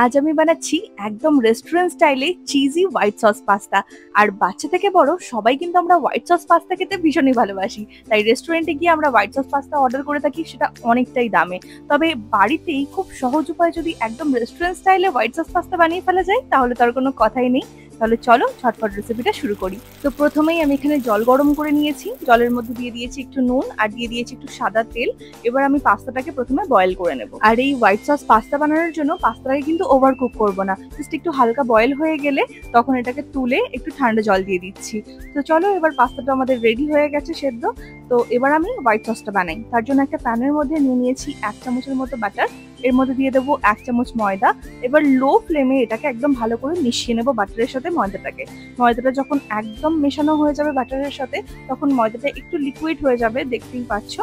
আজ আমি বানাচ্ছি একদম রেস্টুরেন্ট স্টাইলে চিজি হোয়াইট সস পাস্তা। আর বাচ্চা থেকে বড় সবাই কিন্তু আমরা হোয়াইট সস পাস্তা খেতে ভীষণই ভালোবাসি। তাই রেস্টুরেন্টে গিয়ে আমরা হোয়াইট সস পাস্তা অর্ডার করে থাকি, সেটা অনেকটাই দামে। তবে বাড়িতেই খুব সহজ উপায়ে যদি একদম রেস্টুরেন্ট স্টাইলে হোয়াইট সস পাস্তা বানিয়ে ফেলা যায় তাহলে তার কোনো কথাই নেই। তাহলে চলো ঝটপট রেসিপিটা শুরু করি। তো প্রথমেই আমি এখানে জল গরম করে নিয়েছি, জলের মধ্যে দিয়ে দিয়েছি একটু নুন আর দিয়ে দিয়েছি একটু সাদা তেল। এবার আমি পাস্তাটাকে প্রথমে বয়েল করে নেব। আর এই হোয়াইট সস পাস্তা বানানোর জন্য পাস্তাটাকে কিন্তু ওভার কুক করবো না, জাস্ট একটু হালকা বয়েল হয়ে গেলে তখন এটাকে তুলে একটু ঠান্ডা জল দিয়ে দিচ্ছি। তো চলো, এবার পাস্তাটা আমাদের রেডি হয়ে গেছে সেদ্ধ। তো এবার আমি হোয়াইট সসটা বানাই। তার জন্য একটা প্যানের মধ্যে নিয়ে নিয়েছি 1 চামচের মতো বাটার। এর মধ্যে দিয়ে দেবো 1 চামচ ময়দা। এবার লো ফ্লেমে এটাকে একদম ভালো করে মিশিয়ে নেবো বাটারের সাথে ময়দাটাকে। ময়দাটা যখন একদম মেশানো হয়ে যাবে বাটারের সাথে, তখন ময়দাটা একটু লিকুইড হয়ে যাবে, দেখতেই পাচ্ছ।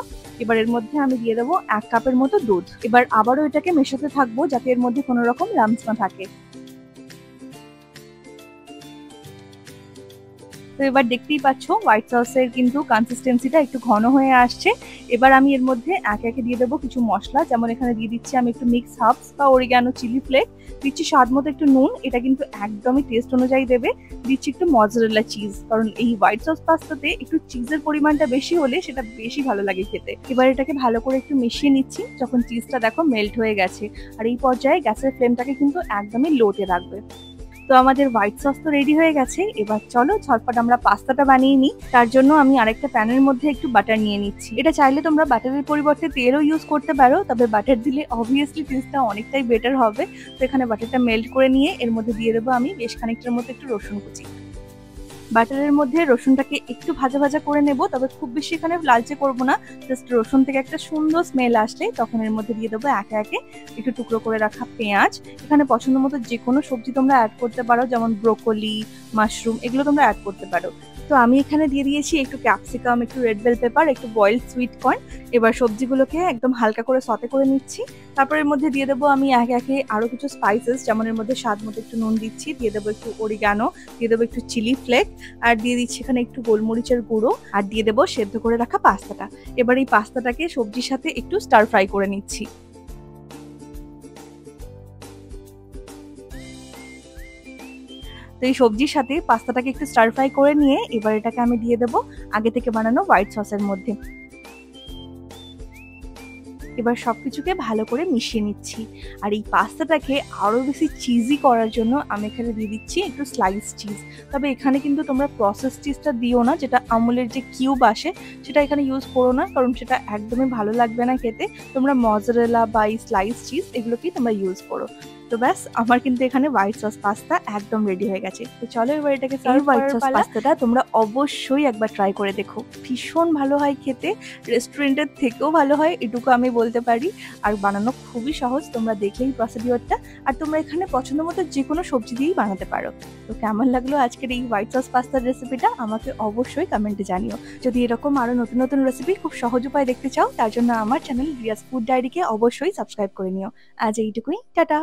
এবার এর মধ্যে আমি দিয়ে দেবো 1 কাপের মতো দুধ। এবার আবারও এটাকে মেশাতে থাকবো যাতে এর মধ্যে কোনো রকম লাম্পস না থাকে। তো এবার দেখতেই পাচ্ছ হোয়াইট সসের কিন্তু কনসিস্টেন্সিটা একটু ঘন হয়ে আসছে। এবার আমি এর মধ্যে একে একে দিয়ে দেবো কিছু মশলা, যেমন এখানে দিয়ে দিচ্ছি আমি একটু মিক্স হার্বস বা অরিগ্যানো চিলি ফ্লেক, দিচ্ছি স্বাদ মতো একটু নুন, এটা কিন্তু একদমই টেস্ট অনুযায়ী দেবে। দিচ্ছি একটু মজারেলা চিজ, কারণ এই হোয়াইট সস পাস্তাতে একটু চিজের পরিমাণটা বেশি হলে সেটা বেশি ভালো লাগে খেতে। এবার এটাকে ভালো করে একটু মিশিয়ে নিচ্ছি, যখন চিজটা দেখো মেল্ট হয়ে গেছে। আর এই পর্যায়ে গ্যাসের ফ্লেমটাকে কিন্তু একদমই লোতে রাখবে। তো আমাদের হোয়াইট সস তো রেডি হয়ে গেছে। এবার চলো ঝটপট আমরা পাস্তাটা বানিয়ে নিই। তার জন্য আমি আরেকটা প্যানের মধ্যে একটু বাটার নিয়ে নিচ্ছি। এটা চাইলে তোমরা বাটারের পরিবর্তে তেলও ইউজ করতে পারো, তবে বাটার দিলে অবভিয়াসলি টেস্টটা অনেকটাই বেটার হবে। তো এখানে বাটারটা মেল্ট করে নিয়ে এর মধ্যে দিয়ে দেবো আমি বেশ খানিকটার মতো একটু রসুন কুচি। বাটারের মধ্যে রসুনটাকে একটু ভাজা ভাজা করে নেব, তবে খুব বেশি এখানে লালচে করব না। জাস্ট রসুন থেকে একটা সুন্দর স্মেল আসলে তখন এর মধ্যে দিয়ে দেবো একে একে একটু টুকরো করে রাখা পেঁয়াজ। এখানে পছন্দ মতো যে কোনো সবজি তোমরা অ্যাড করতে পারো, যেমন ব্রোকলি, মাশরুম, এগুলো তোমরা অ্যাড করতে পারো। তো আমি এখানে দিয়ে দিয়েছি একটু ক্যাপসিকাম, একটু রেড বেল পেপার, একটু বয়েলড সুইট কর্ন। এবার সবজিগুলোকে একদম হালকা করে সতে করে নিচ্ছি। তারপর এর মধ্যে দিয়ে দেবো আমি একে একে আরো কিছু স্পাইসেস, যেমন এর মধ্যে স্বাদ মতো একটু নুন দিচ্ছি, দিয়ে দেবো একটু অরিগ্যানো, দিয়ে দেবো একটু চিলি ফ্লেক, আর দিয়ে দিচ্ছি এখানে একটু গোলমরিচের গুঁড়ো, আর দিয়ে দেবো সেদ্ধ করে রাখা পাস্তাটা। এবার এই পাস্তাটাকে সবজির সাথে একটু স্টার ফ্রাই করে নিচ্ছি। তো এই সবজির সাথে পাস্তাটাকে একটু স্টার ফ্রাই করে নিয়ে এবার এটাকে আমি দিয়ে দেবো আগে থেকে বানানো হোয়াইট সসের মধ্যে। এবার সবকিছুকে ভালো করে মিশিয়ে নিচ্ছি। আর এই পাস্তাটাকে আরো বেশি চিজি করার জন্য আমি এখানে দিয়ে দিচ্ছি একটু স্লাইস চিজ। তবে এখানে কিন্তু তোমরা প্রসেস চিজটা দিও না, যেটা আমুলের যে কিউব আসে সেটা এখানে ইউজ করো না, কারণ সেটা একদমই ভালো লাগবে না খেতে। তোমরা মজারেলা বা এই স্লাইস চিজ এগুলোকেই তোমরা ইউজ করো। তো ব্যাস, আমার কিন্তু এখানে হোয়াইট সস পাস্তা একদম রেডি হয়ে গেছে। তো চলো এবার এটাকে সার্ভ করার পালা। হোয়াইট সস পাস্তাটা তোমরা অবশ্যই একবার ট্রাই করে দেখো, ভীষণ ভালো হয় খেতে, রেস্টুরেন্টের থেকেও ভালো হয়, এটুকু আমি বলতে পারি। আর বানানো খুবই সহজ, তোমরা দেখলেই প্রসিডিওরটা। আর তোমরা এখানে পছন্দ মতো যে কোনো সবজি দিয়েই বানাতে পারো। তো কেমন লাগলো আজকের এই হোয়াইট সস পাস্তার রেসিপিটা আমাকে অবশ্যই কমেন্টে জানিও। যদি এরকম আরো নতুন নতুন রেসিপি খুব সহজ উপায় দেখতে চাও, তার জন্য আমার চ্যানেল রিয়াজ ফুড ডায়েরিকে অবশ্যই সাবস্ক্রাইব করে নিও। আজ এইটুকুই, টাটা।